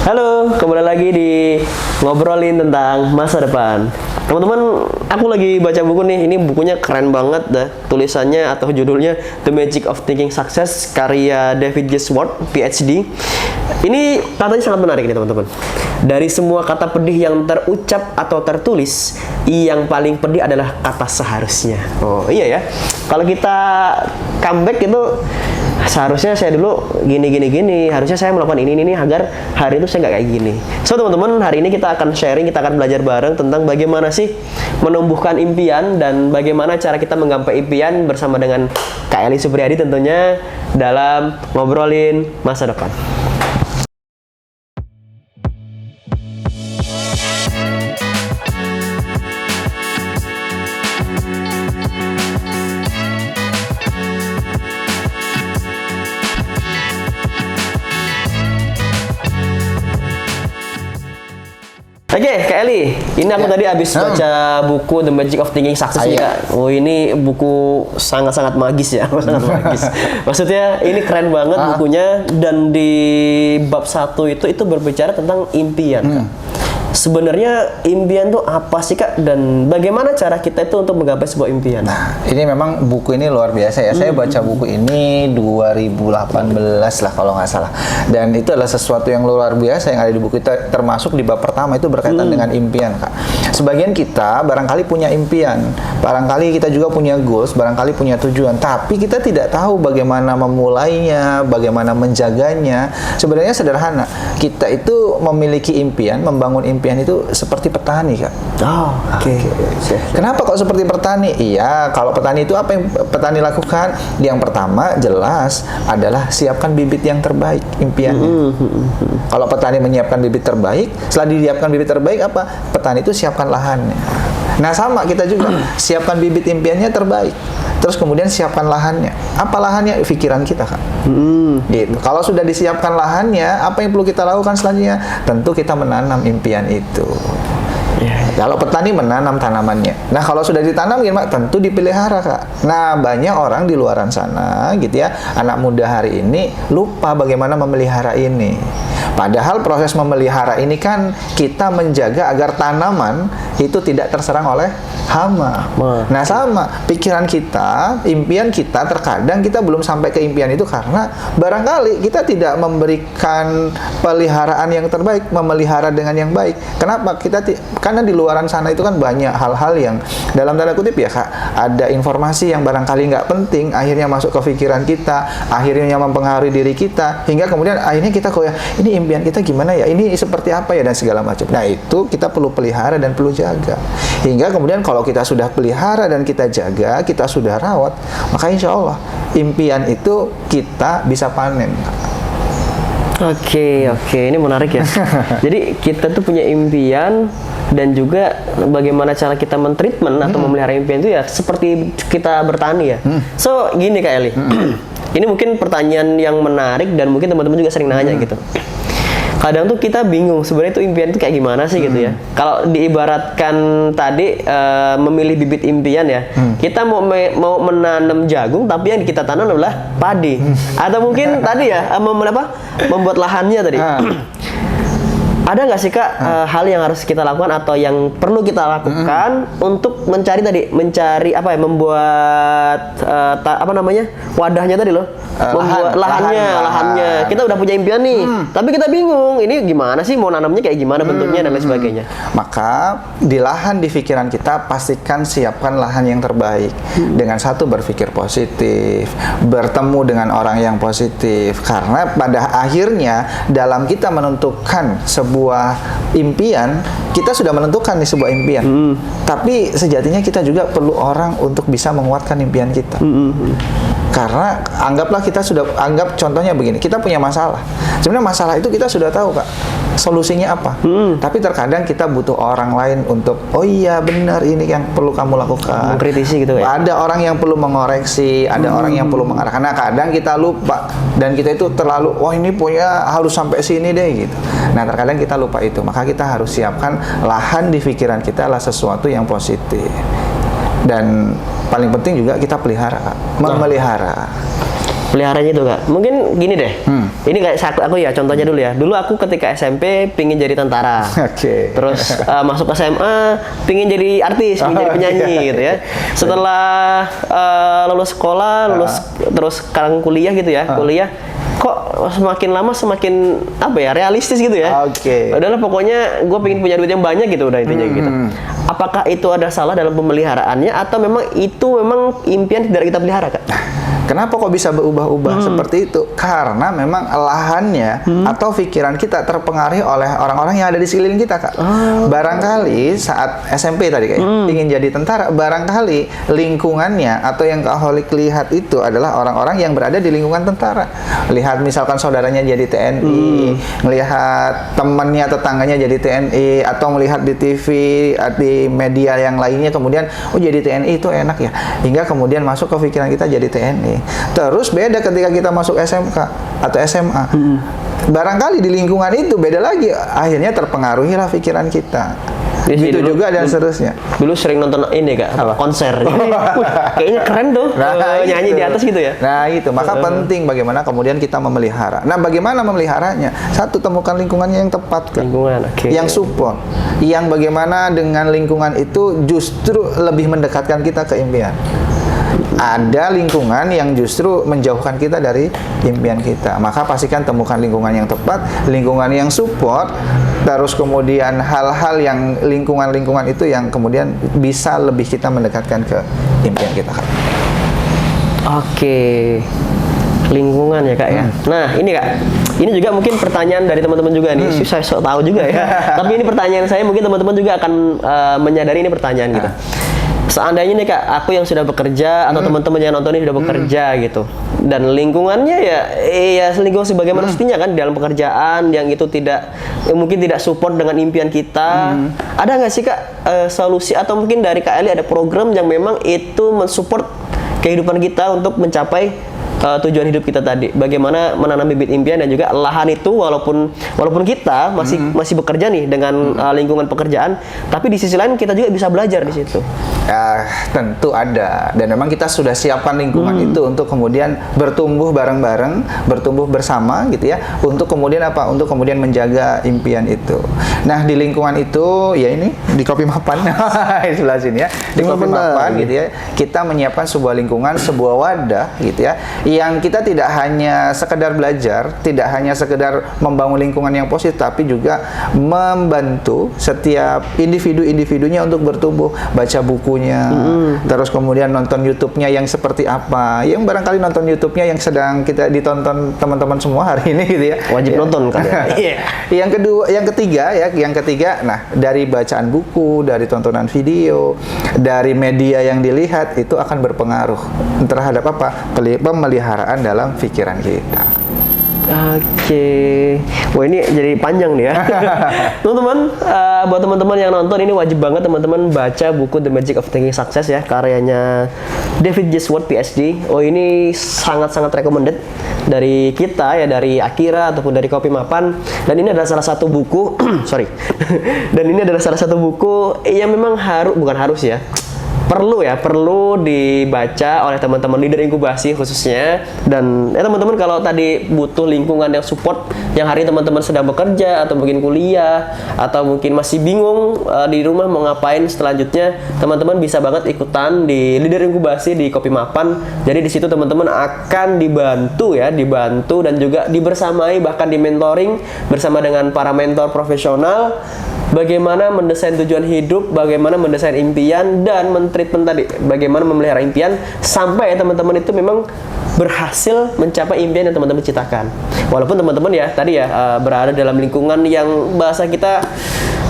Halo, kembali lagi di ngobrolin tentang masa depan. Teman-teman, aku lagi baca buku nih. Ini bukunya keren banget dah. Tulisannya atau judulnya The Magic of Thinking Success karya David Gesword, PhD. Ini katanya sangat menarik nih teman-teman. Dari semua kata pedih yang terucap atau tertulis, yang paling pedih adalah kata seharusnya. Oh iya ya. Kalau kita comeback itu seharusnya saya dulu gini, harusnya saya melakukan ini agar hari itu saya nggak kayak gini. So teman-teman, hari ini kita akan sharing, kita akan belajar bareng tentang bagaimana sih menumbuhkan impian dan bagaimana cara kita menggapai impian bersama dengan Kak Eli Supriyadi tentunya dalam ngobrolin masa depan. Oke, Kak Eli, ini aku tadi habis baca buku The Magic of Thinking Success nih, Kak. Oh, ini buku sangat-sangat magis ya, sangat magis. Maksudnya ini keren banget bukunya, dan di bab 1 itu berbicara tentang impian, Kak. Sebenarnya impian tuh apa sih, Kak? Dan bagaimana cara kita itu untuk menggapai sebuah impian? Nah, ini memang buku ini luar biasa ya. Saya baca buku ini 2018 lah kalau nggak salah. Dan itu adalah sesuatu yang luar biasa yang ada di buku itu, termasuk di bab pertama itu berkaitan dengan impian, Kak. Sebagian kita barangkali punya impian, barangkali kita juga punya goals, barangkali punya tujuan, tapi kita tidak tahu bagaimana memulainya, bagaimana menjaganya. Sebenarnya sederhana. Kita itu memiliki impian, membangun impian itu seperti petani, Kak. Oh, oke. Kenapa kok seperti petani? Iya, kalau petani itu apa yang petani lakukan? Yang pertama jelas adalah siapkan bibit yang terbaik impiannya. Kalau petani menyiapkan bibit terbaik, setelah disiapkan bibit terbaik apa? Petani itu siapkan lahannya. Nah sama kita juga siapkan bibit impiannya terbaik. Terus kemudian siapkan lahannya. Apa lahannya? Pikiran kita, Kak. Gitu. Kalau sudah disiapkan lahannya, apa yang perlu kita lakukan selanjutnya? Tentu kita menanam impian itu. Kalau petani menanam tanamannya. Nah, kalau sudah ditanam gimana? Tentu dipelihara, Kak. Nah, banyak orang di luaran sana gitu ya, anak muda hari ini lupa bagaimana memelihara ini. Padahal proses memelihara ini kan kita menjaga agar tanaman itu tidak terserang oleh hama. Nah, sama pikiran kita, impian kita, terkadang kita belum sampai ke impian itu karena barangkali kita tidak memberikan peliharaan yang terbaik, memelihara dengan yang baik. Kenapa? Karena di luaran sana itu kan banyak hal-hal yang dalam tanda kutip ya, Kak, ada informasi yang barangkali nggak penting, akhirnya masuk ke pikiran kita, akhirnya mempengaruhi diri kita, hingga kemudian akhirnya kita kok ya, ini impian kita gimana ya, ini seperti apa ya, dan segala macam. Nah, itu kita perlu pelihara dan perlu jaga. Hingga kemudian kalau kita sudah pelihara dan kita jaga, kita sudah rawat, maka insya Allah impian itu kita bisa panen. Oke, ini menarik ya. Jadi kita tuh punya impian dan juga bagaimana cara kita mentreatment atau memelihara impian itu ya seperti kita bertani ya. So gini Kak Eli, ini mungkin pertanyaan yang menarik dan mungkin teman-teman juga sering nanya gitu. Kadang tuh kita bingung sebenarnya itu impian itu kayak gimana sih gitu ya. Kalau diibaratkan tadi memilih bibit impian ya, kita mau menanam jagung tapi yang kita tanam adalah padi. Atau mungkin tadi ya membuat lahannya tadi. Ada nggak sih Kak hal yang harus kita lakukan atau yang perlu kita lakukan untuk mencari apa ya, membuat wadahnya tadi loh, membuat lahannya. Kita udah punya impian nih, tapi kita bingung ini gimana sih mau nanamnya kayak gimana bentuknya dan lain sebagainya. Maka di lahan di pikiran kita pastikan siapkan lahan yang terbaik dengan satu berpikir positif, bertemu dengan orang yang positif, karena pada akhirnya dalam kita menentukan sebuah impian, kita sudah menentukan nih sebuah impian. Tapi sejatinya kita juga perlu orang untuk bisa menguatkan impian kita. Karena anggap contohnya begini, kita punya masalah. Sebenarnya masalah itu kita sudah tahu, Kak, solusinya apa. Tapi terkadang kita butuh orang lain untuk, oh iya benar ini yang perlu kamu lakukan. Mengkritisi gitu ya. Ada orang yang perlu mengoreksi, ada orang yang perlu mengarahkan. Nah, kadang kita lupa dan kita itu terlalu, wah ini punya harus sampai sini deh gitu. Nah, terkadang kita lupa itu. Maka kita harus siapkan lahan di pikiran kita adalah sesuatu yang positif. Dan paling penting juga kita pelihara, memelihara. peliharanya itu Kak. Mungkin gini deh. Ini kayak aku ya contohnya dulu ya. Dulu aku ketika SMP pingin jadi tentara. Oke. Terus masuk SMA pingin jadi artis, pingin jadi penyanyi gitu ya. Setelah lulus sekolah, terus sekarang kuliah gitu ya. Kuliah kok semakin lama semakin apa ya, realistis gitu ya. Oke. Udahlah pokoknya gue pengen punya duit yang banyak gitu udah intinya gitu. Apakah itu ada salah dalam pemeliharaannya atau memang itu memang impian tidak kita pelihara Kak? Kenapa kok bisa berubah-ubah seperti itu? Karena memang lahannya atau pikiran kita terpengaruhi oleh orang-orang yang ada di sekeliling kita, Kak. Barangkali saat SMP tadi kayak ingin jadi tentara, barangkali lingkungannya atau yang Kak Holik lihat itu adalah orang-orang yang berada di lingkungan tentara. Lihat misalkan saudaranya jadi TNI, melihat temannya, tetangganya jadi TNI, atau melihat di TV, di media yang lainnya kemudian, oh jadi TNI itu enak ya. Hingga kemudian masuk ke pikiran kita jadi TNI. Terus beda ketika kita masuk SMK atau SMA. Barangkali di lingkungan itu beda lagi. Akhirnya terpengaruhilah pikiran kita. Gitu juga dan seterusnya. Dulu sering nonton ini Kak, konser. Jadi, kayaknya keren tuh nyanyi di atas gitu ya. Nah itu, maka penting bagaimana kemudian kita memelihara. Nah bagaimana memeliharanya? Satu, temukan lingkungannya yang tepat Kak. Lingkungan, yang support. Yang bagaimana dengan lingkungan itu justru lebih mendekatkan kita ke impian. Ada lingkungan yang justru menjauhkan kita dari impian kita. Maka pastikan temukan lingkungan yang tepat, lingkungan yang support, terus kemudian hal-hal yang lingkungan-lingkungan itu yang kemudian bisa lebih kita mendekatkan ke impian kita, Kak. Oke. Lingkungan ya Kak ya. Nah ini Kak, ini juga mungkin pertanyaan dari teman-teman juga nih. Saya sok tahu juga ya. Tapi ini pertanyaan saya, mungkin teman-teman juga akan menyadari ini pertanyaan gitu. Seandainya nih Kak, aku yang sudah bekerja atau teman-teman yang nonton ini sudah bekerja gitu, dan lingkungannya ya lingkungan sebagaimana mestinya kan dalam pekerjaan yang itu tidak mungkin tidak support dengan impian kita. Ada nggak sih Kak solusi atau mungkin dari Kak Eli ada program yang memang itu mensupport kehidupan kita untuk mencapai tujuan hidup kita tadi? Bagaimana menanam bibit impian dan juga lahan itu walaupun kita masih bekerja nih dengan lingkungan pekerjaan, tapi di sisi lain kita juga bisa belajar di situ. Ya, tentu ada, dan memang kita sudah siapkan lingkungan itu untuk kemudian bertumbuh bareng-bareng, bertumbuh bersama gitu ya, untuk kemudian apa? Untuk kemudian menjaga impian itu. Nah, di lingkungan itu ya ini di Kopi Mapan di sebelah sini ya, di Kopi Mapan gitu ya, kita menyiapkan sebuah lingkungan, sebuah wadah gitu ya, yang kita tidak hanya sekedar belajar, tidak hanya sekedar membangun lingkungan yang positif, tapi juga membantu setiap individu-individunya untuk bertumbuh, baca bukunya, terus kemudian nonton YouTube-nya yang seperti apa, yang barangkali nonton YouTube-nya yang sedang kita ditonton teman-teman semua hari ini gitu ya. Wajib nonton kan. Yang ketiga, nah dari bacaan buku, dari tontonan video, dari media yang dilihat itu akan berpengaruh terhadap apa? Pemeliharaan dalam pikiran kita. Oke. Wah ini jadi panjang nih ya. Teman-teman, buat teman-teman yang nonton ini wajib banget teman-teman baca buku The Magic of Thinking Success ya, karyanya David Jesworth PhD. Oh ini sangat-sangat recommended dari kita ya, dari Akira ataupun dari Kopi Mapan. Dan ini adalah salah satu buku Dan ini adalah salah satu buku yang memang perlu dibaca oleh teman-teman leader inkubasi khususnya. Dan teman-teman kalau tadi butuh lingkungan yang support, yang hari ini teman-teman sedang bekerja atau mungkin kuliah atau mungkin masih bingung di rumah mau ngapain selanjutnya, teman-teman bisa banget ikutan di leader inkubasi di Kopi Mapan. Jadi di situ teman-teman akan dibantu dan juga dibersamai, bahkan di mentoring bersama dengan para mentor profesional, bagaimana mendesain tujuan hidup, bagaimana mendesain impian, dan mentreatment tadi, bagaimana memelihara impian sampai teman-teman itu memang berhasil mencapai impian yang teman-teman ciptakan. Walaupun teman-teman ya tadi ya berada dalam lingkungan yang bahasa kita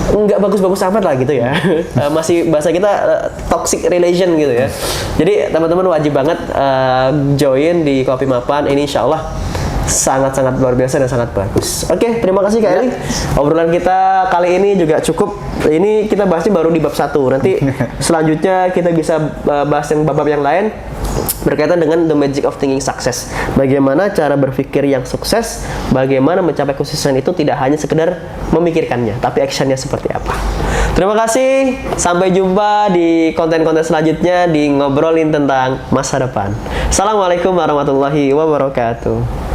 nggak bagus-bagus amat lah gitu ya. Masih bahasa kita toxic relation gitu ya. Jadi teman-teman wajib banget join di Kopi Mapan ini, insya Allah sangat-sangat luar biasa dan sangat bagus. Oke, terima kasih Kak Eli. Obrolan kita kali ini juga cukup. Ini kita bahasnya baru di bab 1. Nanti selanjutnya kita bisa bahas yang bab-bab yang lain. berkaitan dengan the magic of thinking success. Bagaimana cara berpikir yang sukses, bagaimana mencapai kesuksesan itu tidak hanya sekedar memikirkannya, tapi actionnya seperti apa. Terima kasih, sampai jumpa di konten-konten selanjutnya di ngobrolin tentang masa depan. Assalamualaikum warahmatullahi wabarakatuh.